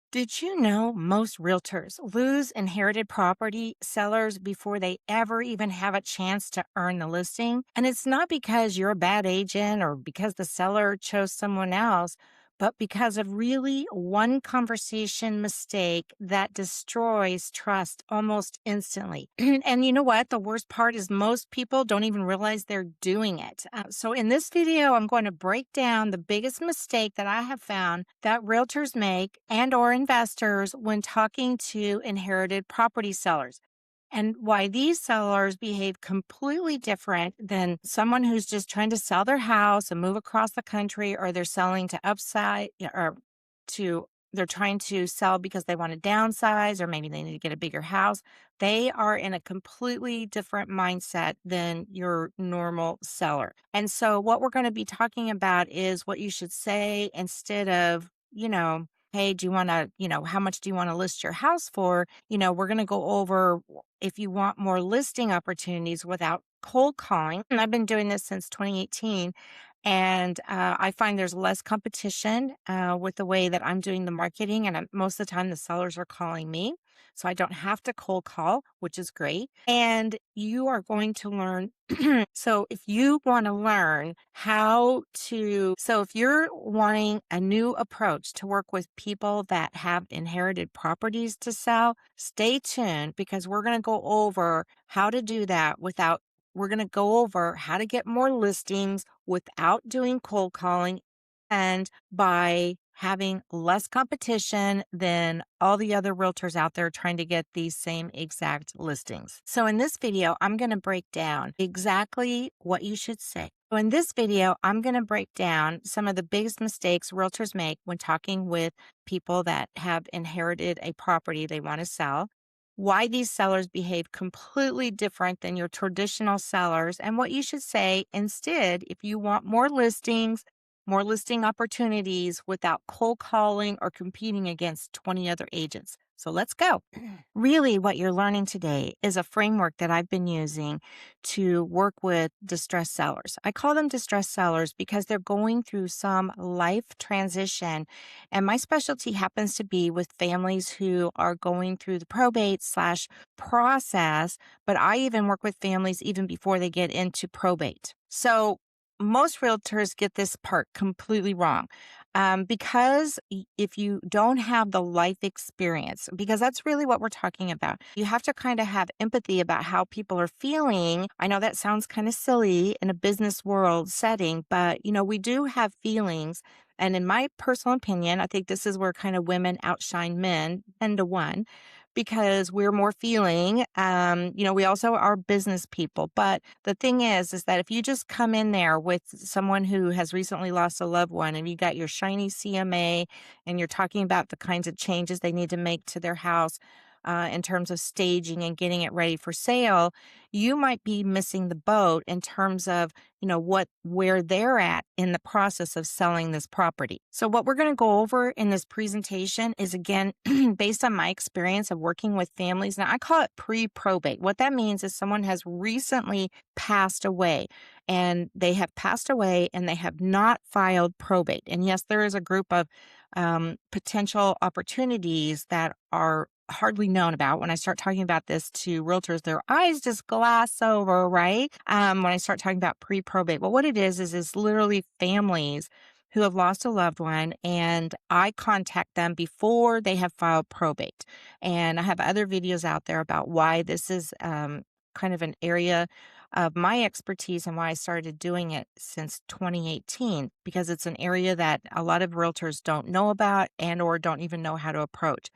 Did you know most realtors lose inherited property sellers before they ever even have a chance to earn the listing? And it's not because you're a bad agent or because the seller chose someone else, but because of really one conversation mistake that destroys trust almost instantly. And you know what? The worst part is most people don't even realize they're doing it. So in this video, I'm going to break down the biggest mistake that I have found that realtors make and or investors when talking to inherited property sellers, and why these sellers behave completely different than someone who's just trying to sell their house and move across the country, or they're selling to upside, or to they're trying to sell because they want to downsize, or maybe they need to get a bigger house. They are in a completely different mindset than your normal seller. And so what we're going to be talking about is what you should say instead of, hey, do you want to, how much do you want to list your house for? We're going to go over if you want more listing opportunities without cold calling. And I've been doing this since 2018. And I find there's less competition with the way that I'm doing the marketing. And most of the time, the sellers are calling me. So I don't have to cold call, which is great. And you are going to learn. So if you want to learn so if you're wanting a new approach to work with people that have inherited properties to sell, stay tuned because we're going to go over how to do that we're going to go over how to get more listings without doing cold calling and by having less competition than all the other realtors out there trying to get these same exact listings. So in this video, I'm going to break down exactly what you should say. So in this video, I'm going to break down some of the biggest mistakes realtors make when talking with people that have inherited a property they want to sell, why these sellers behave completely different than your traditional sellers, and what you should say instead if you want more listing opportunities without cold calling or competing against 20 other agents. So let's go. Really, what you're learning today is a framework that I've been using to work with distressed sellers. I call them distressed sellers because they're going through some life transition. And my specialty happens to be with families who are going through the probate slash process, but I even work with families even before they get into probate. So most realtors get this part completely wrong because if you don't have the life experience, because that's really what we're talking about, you have to kind of have empathy about how people are feeling. I know that sounds kind of silly in a business world setting, but we do have feelings. And in my personal opinion, I think this is where kind of women outshine men 10 to 1 because we're more feeling. We also are business people. But the thing is that if you just come in there with someone who has recently lost a loved one and you got your shiny CMA and you're talking about the kinds of changes they need to make to their house in terms of staging and getting it ready for sale, you might be missing the boat in terms of, where they're at in the process of selling this property. So what we're going to go over in this presentation is, again, based on my experience of working with families. Now, I call it pre-probate. What that means is someone has recently passed away, and they have passed away and they have not filed probate. And yes, there is a group of potential opportunities that are hardly known about. When I start talking about this to realtors, their eyes just glass over, right? When I start talking about pre-probate. Well, what it is literally families who have lost a loved one, and I contact them before they have filed probate. And I have other videos out there about why this is kind of an area of my expertise and why I started doing it since 2018, because it's an area that a lot of realtors don't know about and or don't even know how to approach.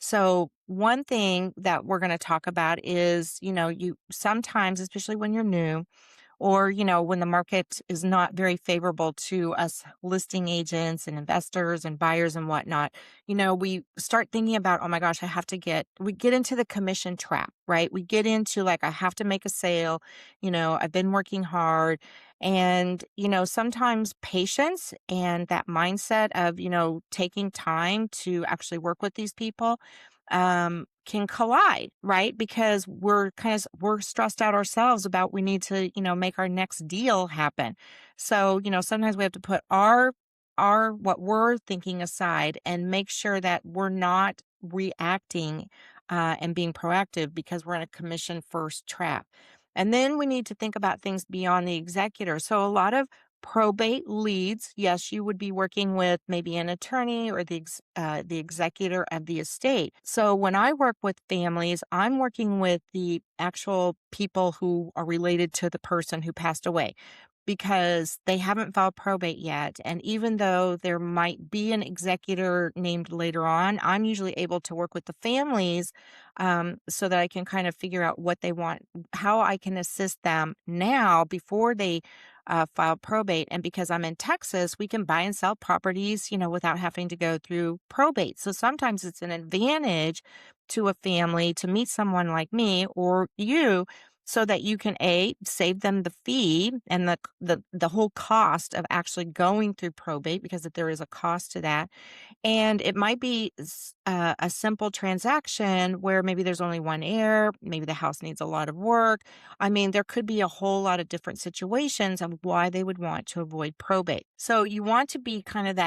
So one thing that we're going to talk about is, you sometimes, especially when you're new, or, when the market is not very favorable to us listing agents and investors and buyers and whatnot, we start thinking about, oh my gosh, we get into the commission trap, right? We get into like, I have to make a sale, I've been working hard. And, sometimes patience and that mindset of, taking time to actually work with these people can collide, right? Because we're stressed out ourselves about we need to, make our next deal happen. So, sometimes we have to put our what we're thinking aside and make sure that we're not reacting and being proactive because we're in a commission first trap. And then we need to think about things beyond the executor. So, a lot of probate leads, yes, you would be working with maybe an attorney or the executor of the estate. So, when I work with families, I'm working with the actual people who are related to the person who passed away because they haven't filed probate yet. And even though there might be an executor named later on, I'm usually able to work with the families so that I can kind of figure out what they want, how I can assist them now before they file probate. And because I'm in Texas, we can buy and sell properties, without having to go through probate. So sometimes it's an advantage to a family to meet someone like me or you so that you can save them the fee and the whole cost of actually going through probate because if there is a cost to that, and it might be a simple transaction where maybe there's only one heir, maybe the house needs a lot of work. I mean, there could be a whole lot of different situations of why they would want to avoid probate. So you want to be kind of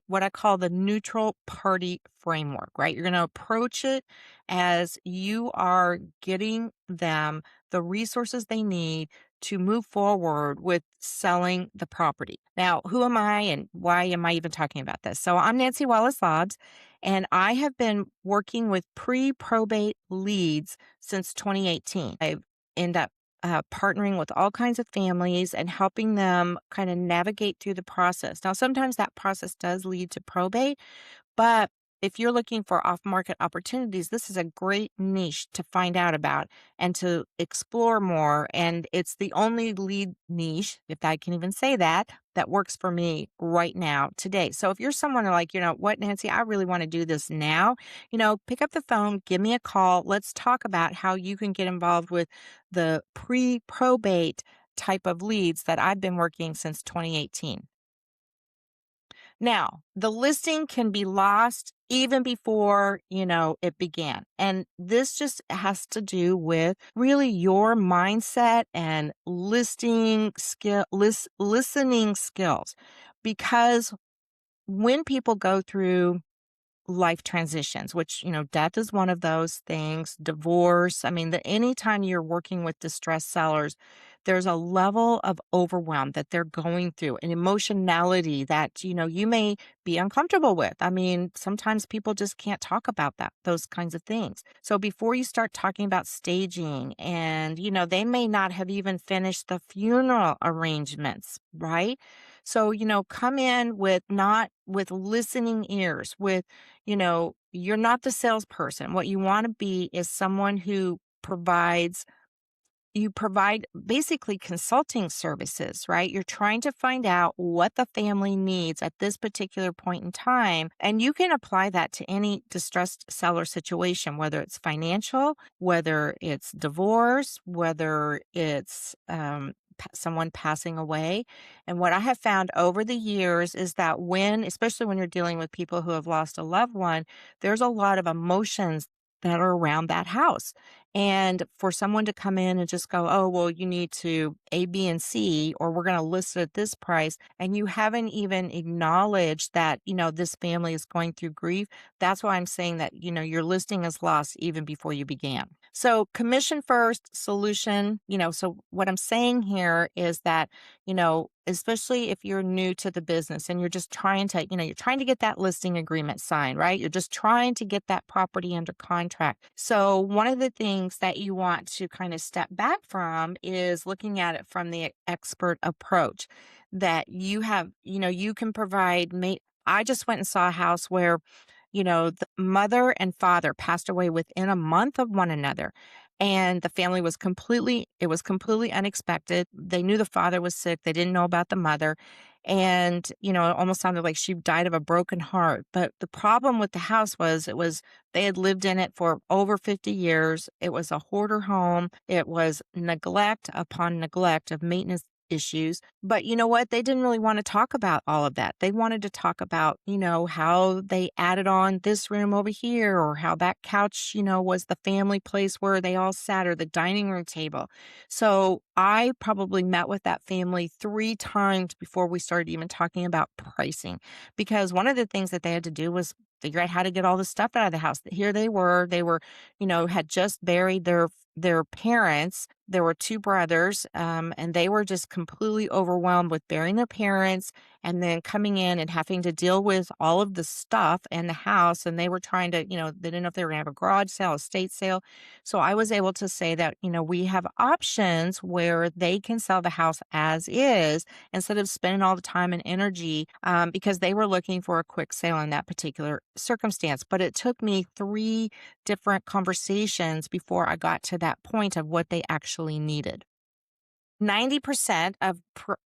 what I call the neutral party framework, right? You're going to approach it as you are getting them the resources they need to move forward with selling the property. Now, who am I and why am I even talking about this? So, I'm Nancy Wallace-Laabs, and I have been working with pre-probate leads since 2018. I've ended up partnering with all kinds of families and helping them kind of navigate through the process. Now, sometimes that process does lead to probate, but if you're looking for off market opportunities, this is a great niche to find out about and to explore more. And it's the only lead niche, if I can even say that, that works for me right now today. So if you're someone like, what, Nancy, I really want to do this now, pick up the phone, give me a call. Let's talk about how you can get involved with the pre probate type of leads that I've been working since 2018. Now, the listing can be lost even before, it began. And this just has to do with really your mindset and listening skills. Because when people go through life transitions, which, death is one of those things, divorce. I mean, anytime you're working with distressed sellers, there's a level of overwhelm that they're going through, an emotionality that, you may be uncomfortable with. I mean, sometimes people just can't talk about those kinds of things. So before you start talking about staging and, they may not have even finished the funeral arrangements, right? So, come in with listening ears, you're not the salesperson. What you want to be is someone who you provide basically consulting services, right? You're trying to find out what the family needs at this particular point in time. And you can apply that to any distressed seller situation, whether it's financial, whether it's divorce, whether it's someone passing away. And what I have found over the years is that especially when you're dealing with people who have lost a loved one, there's a lot of emotions that are around that house. And for someone to come in and just go, oh, well, you need to A, B, and C, or we're going to list it at this price, and you haven't even acknowledged that, this family is going through grief, that's why I'm saying that, your listing is lost even before you began. So commission first, solution, so what I'm saying here is that, especially if you're new to the business and you're just trying to, you're trying to get that listing agreement signed, right? You're just trying to get that property under contract. So one of the things that you want to kind of step back from is looking at it from the expert approach that you have, you can provide. I just went and saw a house where, the mother and father passed away within a month of one another. And the family was it was completely unexpected. They knew the father was sick. They didn't know about the mother. And, it almost sounded like she died of a broken heart. But the problem with the house was they had lived in it for over 50 years. It was a hoarder home. It was neglect upon neglect of maintenance issues. But you know what? They didn't really want to talk about all of that. They wanted to talk about, how they added on this room over here or how that couch, was the family place where they all sat or the dining room table. So I probably met with that family 3 times before we started even talking about pricing, because one of the things that they had to do was figure out how to get all the stuff out of the house. Here they were, had just buried their parents. There were 2 brothers, and they were just completely overwhelmed with burying their parents and then coming in and having to deal with all of the stuff in the house. And they were trying to, they didn't know if they were going to have a garage sale, estate sale. So I was able to say that, we have options where they can sell the house as is instead of spending all the time and energy, because they were looking for a quick sale in that particular circumstance. But it took me 3 different conversations before I got to that point of what they actually needed. 90% of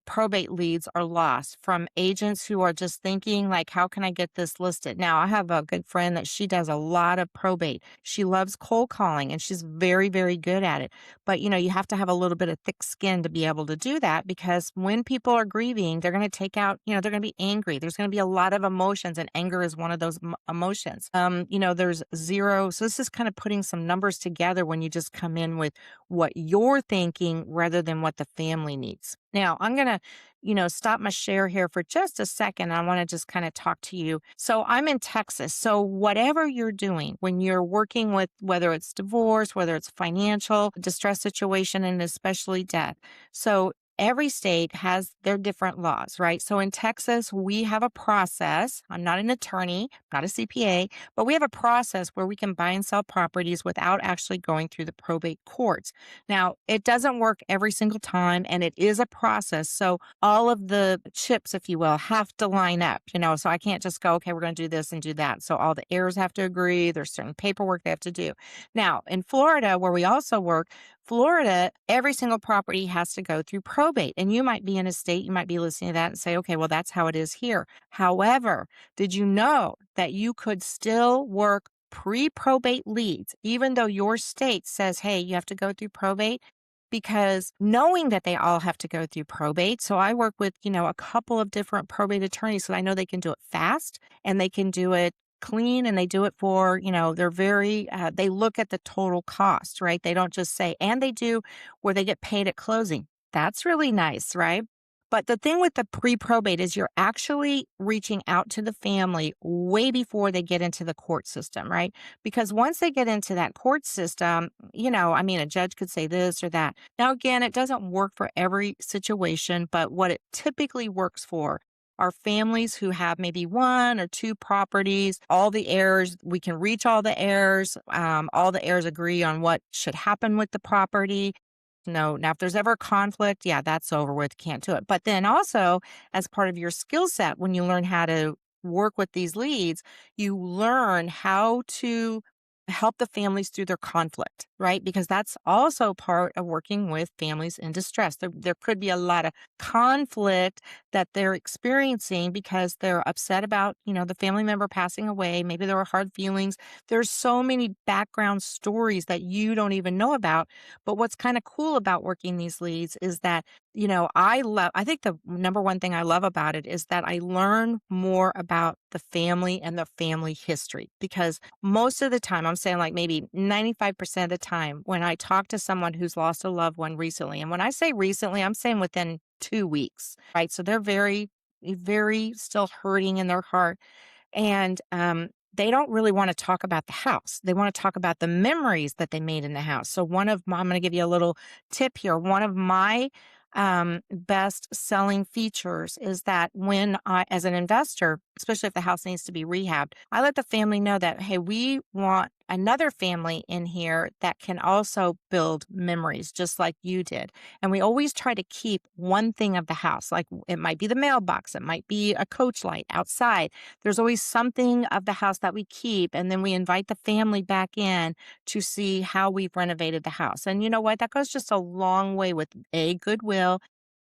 probate leads are lost from agents who are just thinking like, how can I get this listed? Now, I have a good friend that she does a lot of probate. She loves cold calling and she's very, very good at it. But, you have to have a little bit of thick skin to be able to do that, because when people are grieving, they're going to take out, they're going to be angry. There's going to be a lot of emotions, and anger is one of those emotions. There's zero. So this is kind of putting some numbers together when you just come in with what you're thinking rather than what the family needs. Now, I'm going to, stop my share here for just a second. I want to just kind of talk to you. So I'm in Texas. So whatever you're doing when you're working with, whether it's divorce, whether it's financial distress situation, and especially death. So every state has their different laws, right? So in Texas, we have a process. I'm not an attorney, not a CPA, but we have a process where we can buy and sell properties without actually going through the probate courts. Now, it doesn't work every single time, and it is a process. So all of the chips, if you will, have to line up, so I can't just go, okay, we're going to do this and do that. So all the heirs have to agree. There's certain paperwork they have to do. Now, in Florida, where we also work, Florida, every single property has to go through probate. And you might be in a state, you might be listening to that and say, okay, well, that's how it is here. However, did you know that you could still work pre-probate leads, even though your state says, hey, you have to go through probate? Because knowing that they all have to go through probate. So I work with, a couple of different probate attorneys, so I know they can do it fast and they can do it clean, and they do it for, they're very, they look at the total cost, right? They don't just say, and they do where they get paid at closing. That's really nice, right? But the thing with the pre-probate is you're actually reaching out to the family way before they get into the court system, right? Because once they get into that court system, a judge could say this or that. Now, again, it doesn't work for every situation, but what it typically works for are families who have maybe 1 or 2 properties. All the heirs, we can reach all the heirs. All the heirs agree on what should happen with the property. No. Now, if there's ever a conflict, yeah, that's over with. Can't do it. But then also, as part of your skill set, when you learn how to work with these leads, you learn how to help the families through their conflict, right? Because that's also part of working with families in distress. There could be a lot of conflict that they're experiencing because they're upset about, the family member passing away. Maybe there were hard feelings. There's so many background stories that you don't even know about. But what's kind of cool about working these leads is that, I think the number one thing I love about it is that I learn more about the family and the family history, because most of the time, I'm saying like maybe 95% of the time, when I talk to someone who's lost a loved one recently, and when I say recently, I'm saying within 2 weeks, right? So they're very, very still hurting in their heart. And they don't really want to talk about the house. They want to talk about the memories that they made in the house. So I'm going to give you a little tip here. One of my best selling features is that when as an investor, especially if the house needs to be rehabbed, I let the family know that, hey, we want another family in here that can also build memories just like you did. And we always try to keep one thing of the house. Like it might be the mailbox, it might be a coach light outside. There's always something of the house that we keep. And then we invite the family back in to see how we've renovated the house. And you know what? That goes just a long way with goodwill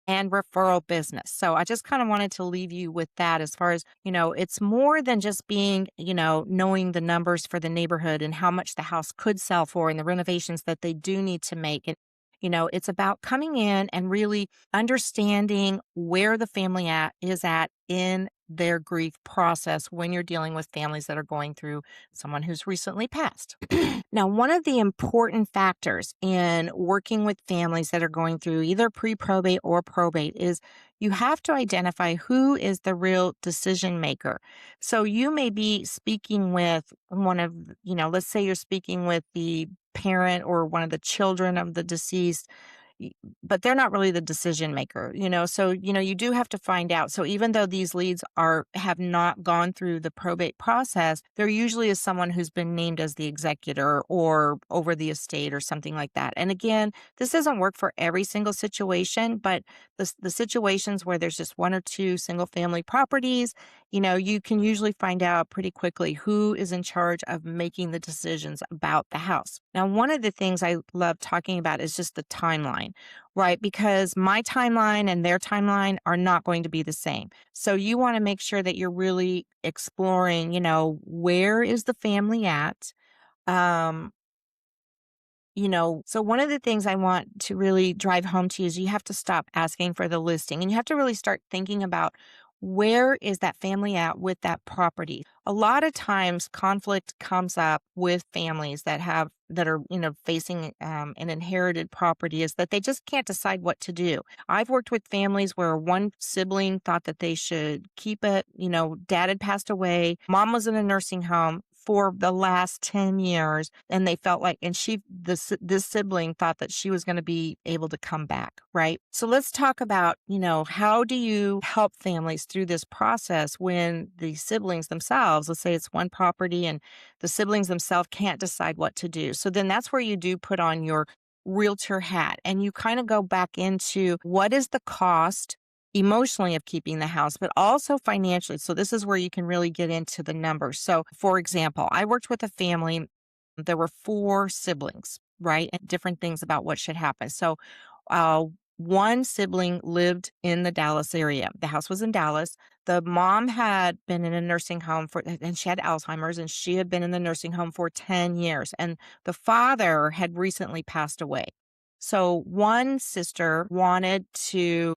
and referral business. So I just kind of wanted to leave you with that as far as, it's more than just being, knowing the numbers for the neighborhood and how much the house could sell for and the renovations that they do need to make. And, It's about coming in and really understanding where the family is at in their grief process when you're dealing with families that are going through someone who's recently passed. Now, one of the important factors in working with families that are going through either pre-probate or probate is you have to identify who is the real decision maker. So you may be speaking with one of, let's say you're speaking with the parent or one of the children of the deceased, y- but they're not really the decision maker. So you do have to find out. So even though these leads have not gone through the probate process, there usually is someone who's been named as the executor or over the estate or something like that. And again, this doesn't work for every single situation, but the situations where there's just one or two single family properties, you can usually find out pretty quickly who is in charge of making the decisions about the house. Now, one of the things I love talking about is just the timeline, right? Because my timeline and their timeline are not going to be the same. So you want to make sure that you're really exploring, where is the family at? Um, so one of the things I want to really drive home to you is you have to stop asking for the listing and you have to really start thinking about where is that family at with that property. A lot of times conflict comes up with families that are, facing an inherited property is that they just can't decide what to do. I've worked with families where one sibling thought that they should keep it, dad had passed away, mom was in a nursing home for the last 10 years and they felt like and this sibling thought that she was going to be able to come back, right? So let's talk about, how do you help families through this process when the siblings themselves, let's say it's one property and the siblings themselves can't decide what to do. So then that's where you do put on your realtor hat and you kind of go back into what is the cost emotionally of keeping the house, but also financially. So this is where you can really get into the numbers. So for example, I worked with a family, there were four siblings, right? And different things about what should happen. So uh, one sibling lived in the Dallas area. The house was in Dallas. The mom had been in a nursing home and she had Alzheimer's, and she had been in the nursing home for 10 years. And the father had recently passed away. So one sister wanted to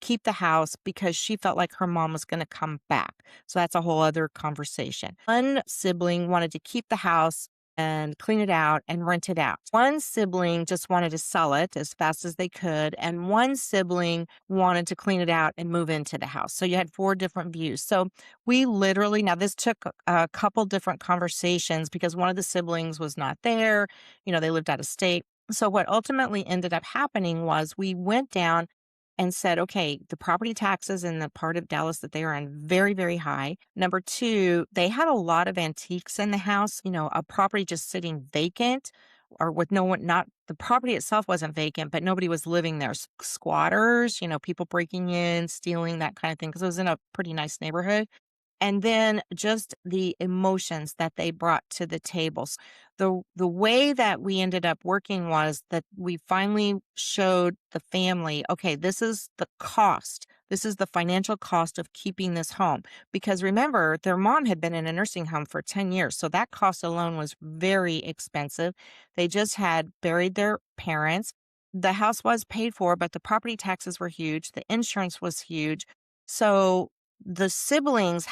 keep the house because she felt like her mom was going to come back. So that's a whole other conversation. One sibling wanted to keep the house and clean it out and rent it out. One sibling just wanted to sell it as fast as they could. And one sibling wanted to clean it out and move into the house. So you had four different views. So now this took a couple different conversations because one of the siblings was not there. They lived out of state. So what ultimately ended up happening was we went down and said, okay, the property taxes in the part of Dallas that they are in very, very high. Number two, they had a lot of antiques in the house, a property just sitting vacant or with no one, not the property itself wasn't vacant, but nobody was living there. Squatters, people breaking in, stealing, that kind of thing, because it was in a pretty nice neighborhood. And then just the emotions that they brought to the tables. The way that we ended up working was that we finally showed the family, okay, this is the cost. This is the financial cost of keeping this home. Because remember, their mom had been in a nursing home for 10 years. So that cost alone was very expensive. They just had buried their parents. The house was paid for, but the property taxes were huge. The insurance was huge. So the siblings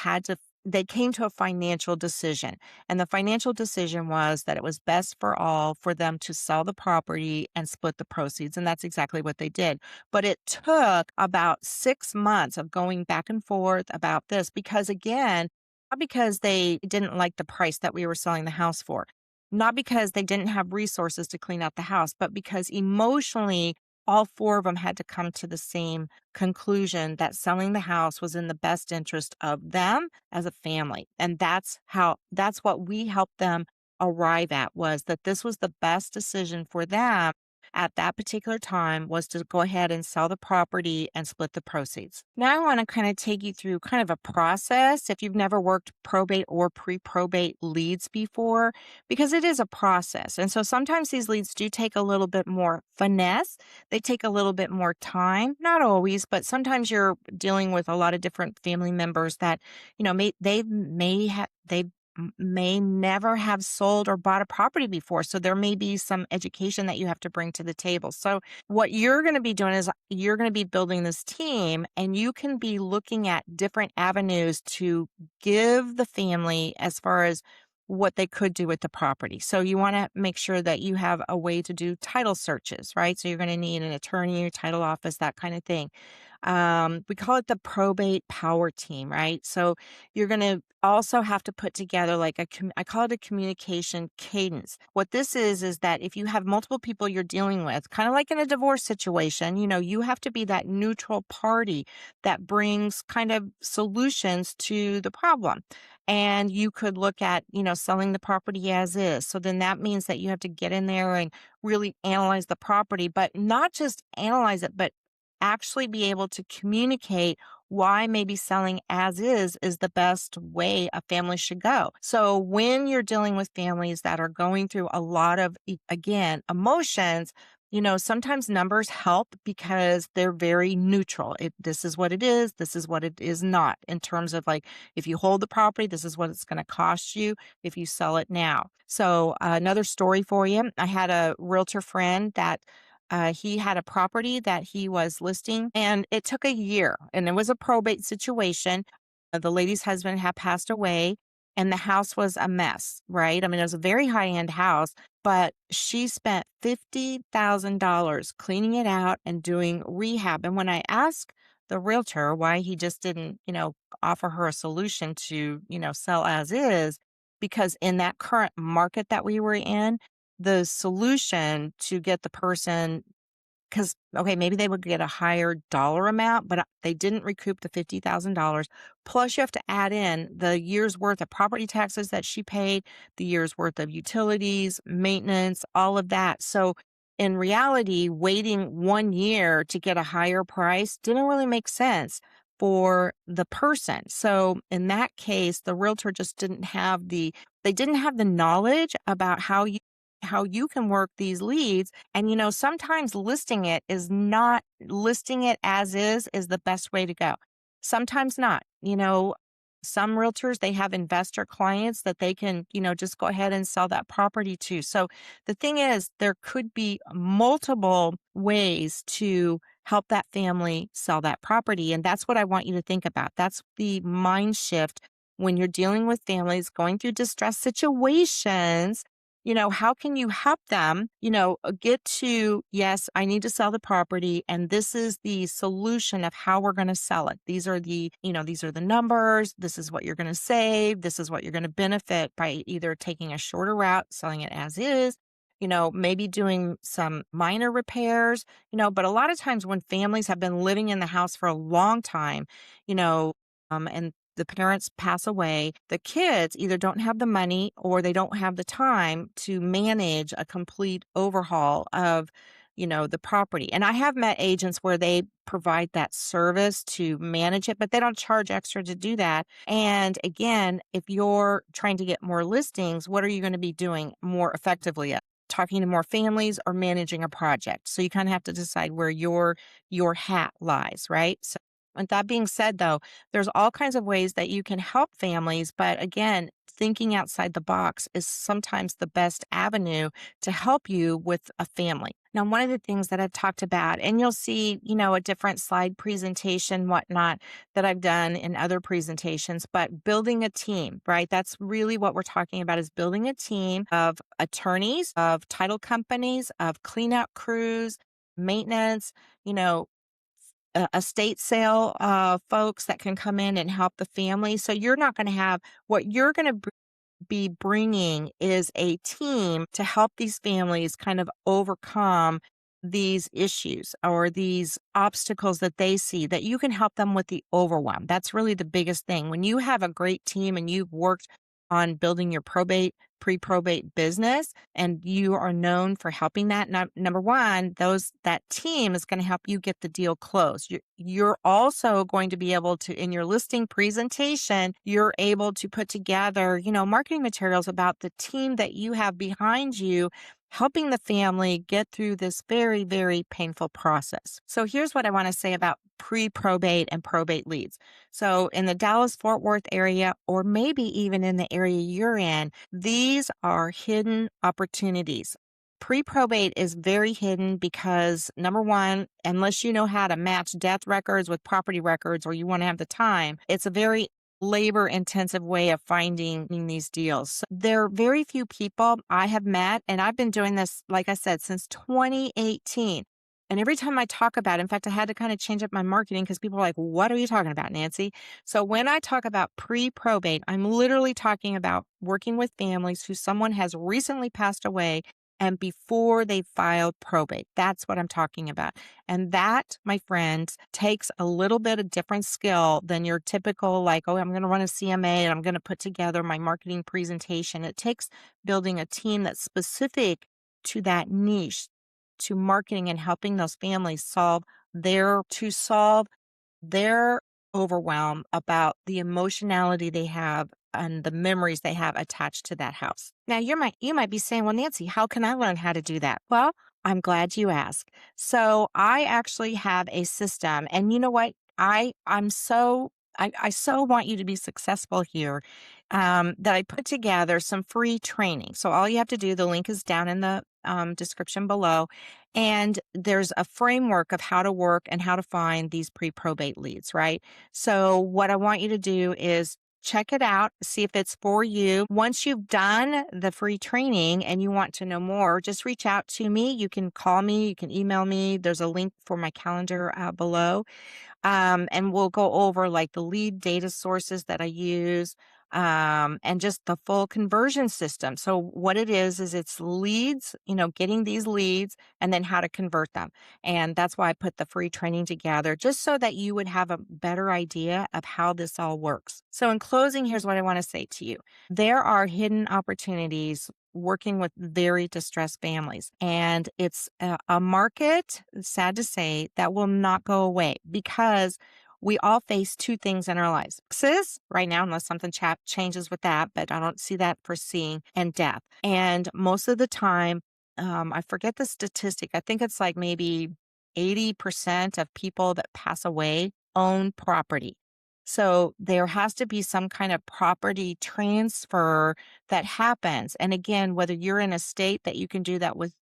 they came to a financial decision. And the financial decision was that it was best for all for them to sell the property and split the proceeds. And that's exactly what they did. But it took about 6 months of going back and forth about this because, again, not because they didn't like the price that we were selling the house for, not because they didn't have resources to clean out the house, but because emotionally, all four of them had to come to the same conclusion that selling the house was in the best interest of them as a family. And that's what we helped them arrive at, was that this was the best decision for them at that particular time, was to go ahead and sell the property and split the proceeds. Now I want to kind of take you through kind of a process if you've never worked probate or pre-probate leads before, because it is a process. And so sometimes these leads do take a little bit more finesse. They take a little bit more time, not always, but sometimes you're dealing with a lot of different family members that, they may never have sold or bought a property before. So there may be some education that you have to bring to the table. So what you're going to be doing is you're going to be building this team, and you can be looking at different avenues to give the family as far as what they could do with the property. So you want to make sure that you have a way to do title searches, right? So you're going to need an attorney, title office, that kind of thing. We call it the probate power team, right? So you're going to also have to put together like I call it a communication cadence. What this is that if you have multiple people you're dealing with, kind of like in a divorce situation, you have to be that neutral party that brings kind of solutions to the problem. And you could look at, selling the property as is. So then that means that you have to get in there and really analyze the property, but not just analyze it, but actually be able to communicate why maybe selling as is the best way a family should go. So when you're dealing with families that are going through a lot of, again, emotions, sometimes numbers help because they're very neutral. This is what it is. This is what it is not, in terms of like, if you hold the property, this is what it's going to cost you if you sell it now. So another story for you. I had a realtor friend that he had a property that he was listing, and it took a year, and it was a probate situation. The lady's husband had passed away, and the house was a mess, right? I mean, it was a very high end house, but she spent $50,000 cleaning it out and doing rehab. And when I asked the realtor why he just didn't, offer her a solution to, sell as is, because in that current market that we were in, the solution to get the person, because okay, maybe they would get a higher dollar amount, but they didn't recoup the $50,000. Plus, you have to add in the year's worth of property taxes that she paid, the year's worth of utilities, maintenance, all of that. So, in reality, waiting 1 year to get a higher price didn't really make sense for the person. So, in that case, the realtor just didn't have the knowledge about how you can work these leads. And, sometimes listing it as is the best way to go. Sometimes not. Some realtors, they have investor clients that they can, just go ahead and sell that property to. So the thing is, there could be multiple ways to help that family sell that property. And that's what I want you to think about. That's the mind shift when you're dealing with families going through distress situations. How can you help them, get to, yes, I need to sell the property, and this is the solution of how we're going to sell it. These are the numbers. This is what you're going to save. This is what you're going to benefit by either taking a shorter route, selling it as is, maybe doing some minor repairs, but a lot of times when families have been living in the house for a long time, and the parents pass away, the kids either don't have the money or they don't have the time to manage a complete overhaul of, the property. And I have met agents where they provide that service to manage it, but they don't charge extra to do that. And again, if you're trying to get more listings, what are you going to be doing more effectively at? Talking to more families or managing a project. So you kind of have to decide where your hat lies, right? So with that being said, though, there's all kinds of ways that you can help families. But again, thinking outside the box is sometimes the best avenue to help you with a family. Now, one of the things that I've talked about, and you'll see, a different slide presentation, whatnot, that I've done in other presentations, but building a team, right? That's really what we're talking about, is building a team of attorneys, of title companies, of cleanup crews, maintenance, estate sale folks that can come in and help the family. So you're not going to have what you're going to be bringing is a team to help these families kind of overcome these issues or these obstacles that they see, that you can help them with the overwhelm. That's really the biggest thing. When you have a great team and you've worked on building your pre-probate business, and you are known for helping that. Number one, that team is going to help you get the deal closed. You're also going to be able to, in your listing presentation, you're able to put together, marketing materials about the team that you have behind you helping the family get through this very, very painful process. So here's what I want to say about pre-probate and probate leads. So in the Dallas Fort Worth area, or maybe even in the area you're in, these are hidden opportunities. Pre-probate is very hidden because, number one, unless you know how to match death records with property records or you want to have the time, it's a very labor intensive way of finding these deals. So there are very few people I have met, and I've been doing this, like I said, since 2018. And every time I talk about it, in fact, I had to kind of change up my marketing because people are like, what are you talking about, Nancy? So when I talk about pre probate, I'm literally talking about working with families who someone has recently passed away and before they filed probate. That's what I'm talking about. And that, my friends, takes a little bit of different skill than your typical, like, oh, I'm going to run a CMA and I'm going to put together my marketing presentation. It takes building a team that's specific to that niche, to marketing and helping those families solve their overwhelm about the emotionality they have and the memories they have attached to that house. Now, you might be saying, "Well, Nancy, how can I learn how to do that?" Well, I'm glad you asked. So, I actually have a system, and you know what? I so want you to be successful here, that I put together some free training. So all you have to do, the link is down in the description below, and there's a framework of how to work and how to find these pre-probate leads, right? So what I want you to do is check it out, see if it's for you. Once you've done the free training and you want to know more, just reach out to me. You can call me, you can email me. There's a link for my calendar below. And we'll go over like the lead data sources that I use, and just the full conversion system. So what it is it's leads, getting these leads and then how to convert them. And that's why I put the free training together, just so that you would have a better idea of how this all works. So in closing, here's what I want to say to you. There are hidden opportunities working with very distressed families. And it's a market, sad to say, that will not go away because we all face two things in our lives. Taxes right now, unless something changes with that, but I don't see that foreseeing, and death. And most of the time, I forget the statistic. I think it's like maybe 80% of people that pass away own property. So there has to be some kind of property transfer that happens. And again, whether you're in a state that you can do that with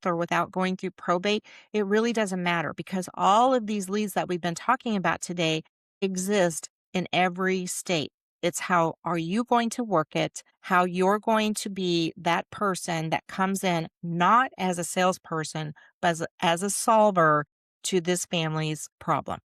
or without going through probate, it really doesn't matter because all of these leads that we've been talking about today exist in every state. It's how are you going to work it, how you're going to be that person that comes in not as a salesperson, but as a solver to this family's problem.